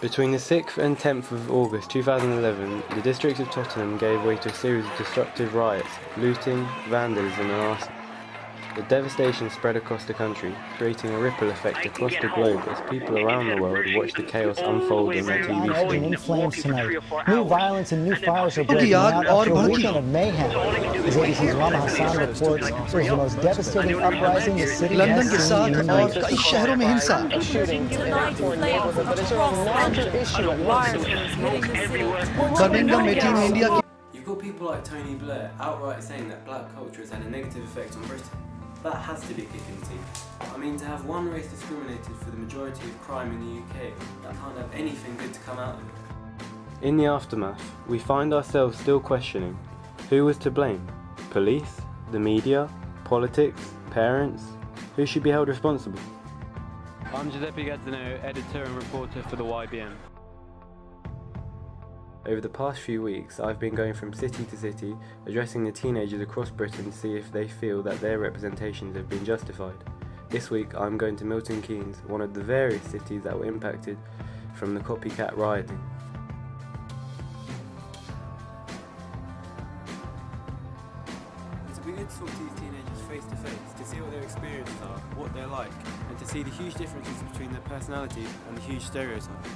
Between the 6th and 10th of August 2011, the district of Tottenham gave way to a series of destructive riots, looting, vandalism and arson. The devastation spread across the country, creating a ripple effect across the globe as people around the world watched the chaos unfold on their TV screens. In flames tonight. New violence and new fires are breaking out after a weekend of mayhem. As ABC's Rama Hassan reports, it was the most devastating uprising the city has seen in years. Shooting tonight, flames across London. You've got people like Tony Blair outright saying that black culture has had a negative effect on Britain. That has to be a kick in the teeth. I mean, to have one race discriminated for the majority of crime in the UK, that can't have anything good to come out of it. In the aftermath, we find ourselves still questioning, who was to blame? Police? The media? Politics? Parents? Who should be held responsible? I'm Giuseppe Gazzano, editor and reporter for the YBN. Over the past few weeks, I've been going from city to city, addressing the teenagers across Britain to see if they feel that their representations have been justified. This week, I'm going to Milton Keynes, one of the various cities that were impacted from the copycat rioting. It's good to talk to these teenagers face to face, to see what their experiences are, what they're like, and to see the huge differences between their personalities and the huge stereotypes.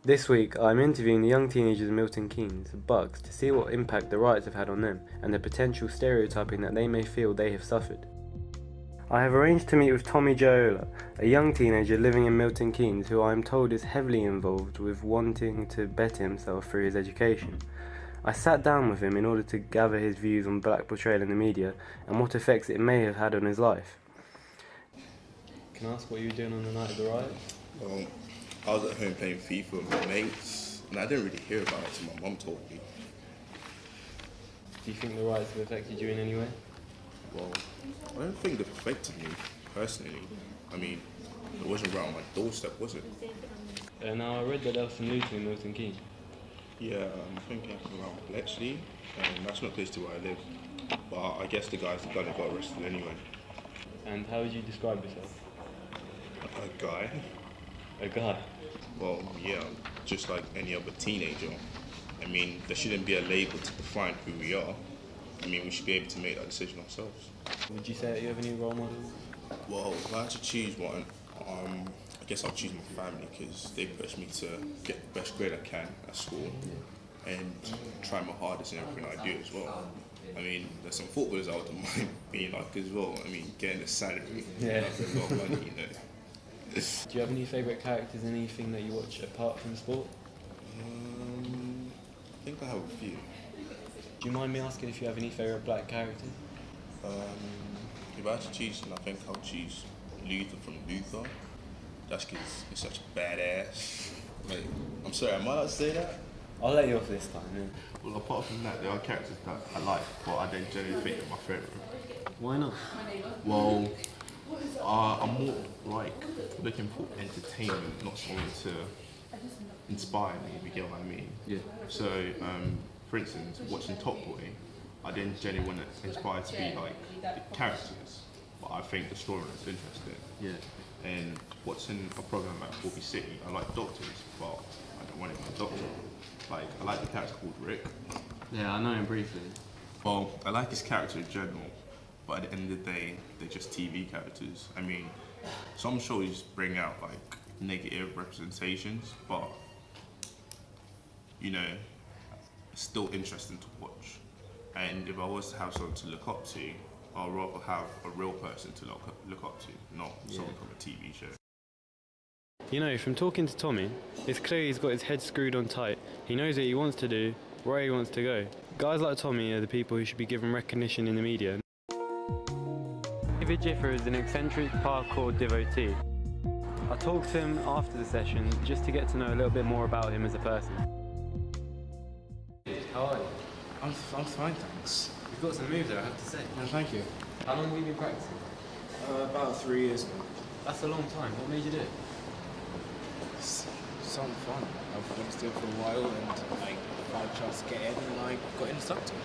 This week, I'm interviewing the young teenagers of Milton Keynes, Bucks, to see what impact the riots have had on them and the potential stereotyping that they may feel they have suffered. I have arranged to meet with Tommy Giola, a young teenager living in Milton Keynes who I am told is heavily involved with wanting to better himself through his education. I sat down with him in order to gather his views on black portrayal in the media and what effects it may have had on his life. Can I ask what you were doing on the night of the riot? I was at home playing FIFA with my mates, and I didn't really hear about it until my mum told me. Do you think the riots have affected you in any way? Well, I don't think they've affected me, personally. I mean, it wasn't right on my doorstep, was it? Now I read that there was some looting in Milton Keynes. Yeah, I think it happened around Bletchley, and that's not close to where I live. But I guess the guys got arrested anyway. And how would you describe yourself? A guy? A guy? Well, yeah, just like any other teenager. I mean, there shouldn't be a label to define who we are. I mean, we should be able to make that decision ourselves. Would you say that you have any role models? Well, if I had to choose one, I guess I'll choose my family because they push me to get the best grade I can at school and try my hardest in everything I do as well. I mean, there's some footballers I wouldn't mind being like as well. I mean, getting a salary, yeah, a lot of money, you know. Do you have any favourite characters in anything that you watch apart from sport? I think I have a few. Do you mind me asking if you have any favourite black characters? If I had to choose, then I think I'll choose Luther from Luther. That's because he's such a badass. Like, I'm sorry, am I allowed to say that? I'll let you off this time, yeah. Well, apart from that, there are characters that I like, but I don't generally think they're my favourite. Why not? Well, I'm more like looking for entertainment, not something to inspire me, if you get what I mean. Yeah. So, for instance, watching Top Boy, I didn't generally want to inspire to be like the characters, but I think the story is interesting. Yeah. And watching a program like 40 City, I like doctors, but I don't want to be a doctor. Like, I like the character called Rick. Yeah, I know him briefly. Well, I like his character in general, but at the end of the day, they're just TV characters. I mean, some shows bring out like negative representations, but you know, it's still interesting to watch. And if I was to have someone to look up to, I'd rather have a real person to look up to, not someone from a TV show. You know, from talking to Tommy, it's clear he's got his head screwed on tight. He knows what he wants to do, where he wants to go. Guys like Tommy are the people who should be given recognition in the media. David Jiffer is an eccentric parkour devotee. I talked to him after the session just to get to know a little bit more about him as a person. How are you? I'm fine, thanks. You've got some moves there, I have to say. No, thank you. How long have you been practicing? About 3 years now. That's a long time. What made you do it? Sound fun. I've wanted to do it for a while and I found a chance to get in and I got in and stuck to it.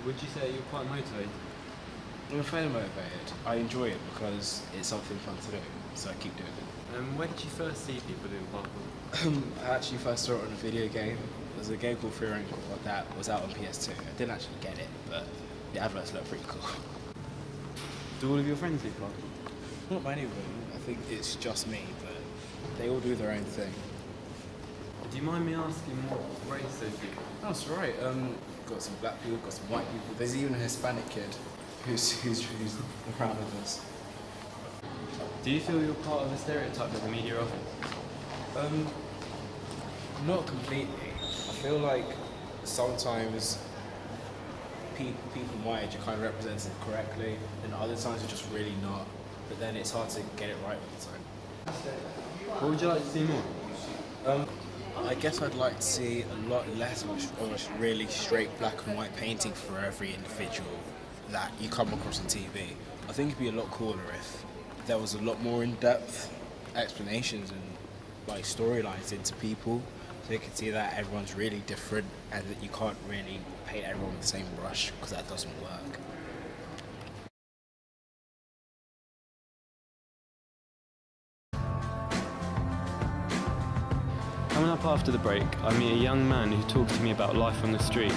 Would you say you're quite motivated? I'm fairly motivated. I enjoy it because it's something fun to do, so I keep doing it. Where did you first see people doing parkour? I actually first saw it on a video game. There's a game called Free Rank that was out on PS2. I didn't actually get it, but the adverts look pretty cool. Do all of your friends do parkour? Not many of them. I think it's just me, but they all do their own thing. Do you mind me asking what race those people? That's right. Got some black people, got some white people. There's even a Hispanic kid who's proud of us. Do you feel you're part of the stereotype that the media offers? Not completely. I feel like sometimes people my age are kind of represented correctly, and other times are just really not. But then it's hard to get it right all the time. What would you like to see more? I guess I'd like to see a lot less of a really straight black and white painting for every individual that you come across on TV. I think it'd be a lot cooler if there was a lot more in-depth explanations and like storylines into people, so you can see that everyone's really different and that you can't really paint everyone with the same brush, because that doesn't work. Coming up after the break, I meet a young man who talks to me about life on the street